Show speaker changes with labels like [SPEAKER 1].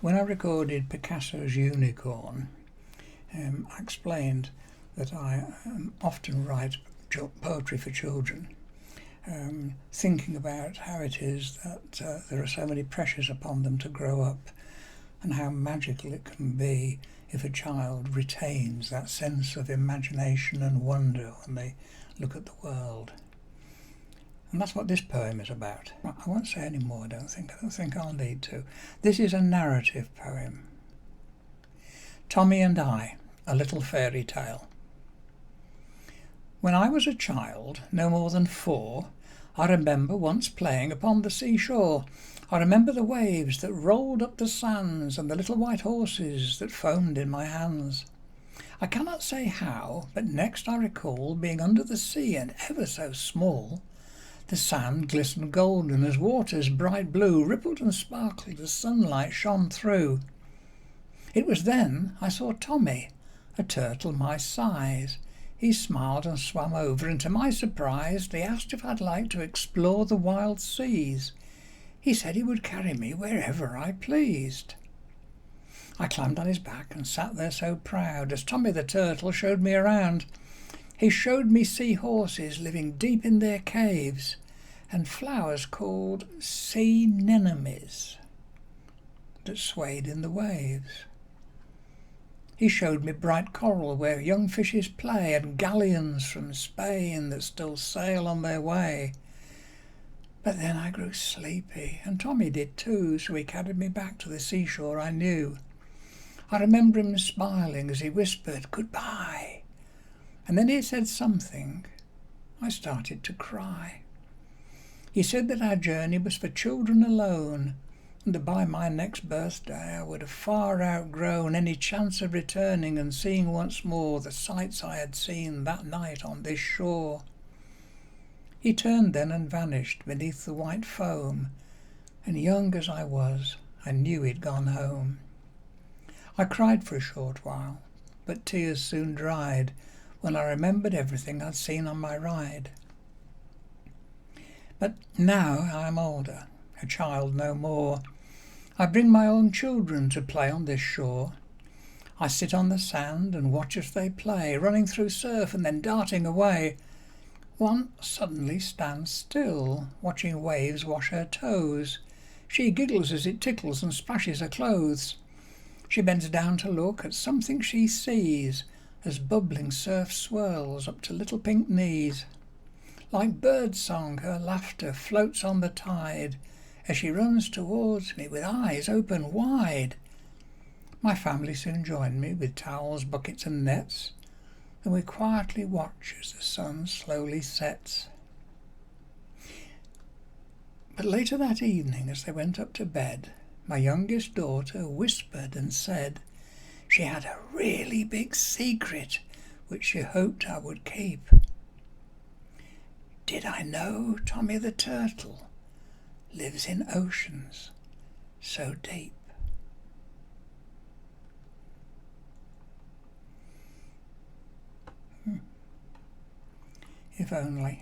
[SPEAKER 1] When I recorded Picasso's Unicorn, I explained that I often write poetry for children, thinking about how it is that there are so many pressures upon them to grow up, and how magical it can be if a child retains that sense of imagination and wonder when they look at the world. And that's what this poem is about. I won't say any more, I don't think I'll need to. This is a narrative poem. Tommy and I, a little fairy tale. When I was a child, no more than 4, I remember once playing upon the seashore. I remember the waves that rolled up the sands and the little white horses that foamed in my hands. I cannot say how, but next I recall being under the sea and ever so small. The sand glistened golden as waters bright blue rippled and sparkled as sunlight shone through. It was then I saw Tommy, a turtle my size. He smiled and swam over, and to my surprise he asked if I'd like to explore the wild seas. He said he would carry me wherever I pleased. I climbed on his back and sat there so proud as Tommy the turtle showed me around. He showed me seahorses living deep in their caves, and flowers called sea anemones that swayed in the waves. He showed me bright coral where young fishes play, and galleons from Spain that still sail on their way. But then I grew sleepy, and Tommy did too, so he carried me back to the seashore I knew. I remember him smiling as he whispered goodbye, and then he said something. I started to cry. He said that our journey was for children alone, and that by my next birthday I would have far outgrown any chance of returning and seeing once more the sights I had seen that night on this shore. He turned then and vanished beneath the white foam, and young as I was, I knew he'd gone home. I cried for a short while, but tears soon dried when I remembered everything I'd seen on my ride. But now I'm older, a child no more. I bring my own children to play on this shore. I sit on the sand and watch as they play, running through surf and then darting away. One suddenly stands still, watching waves wash her toes. She giggles as it tickles and splashes her clothes. She bends down to look at something she sees as bubbling surf swirls up to little pink knees. Like bird song her laughter floats on the tide as she runs towards me with eyes open wide. My family soon join me with towels, buckets and nets, and we quietly watch as the sun slowly sets. But later that evening, as they went up to bed, my youngest daughter whispered and said she had a really big secret which she hoped I would keep. Did I know Tommy the turtle lives in oceans so deep? If only.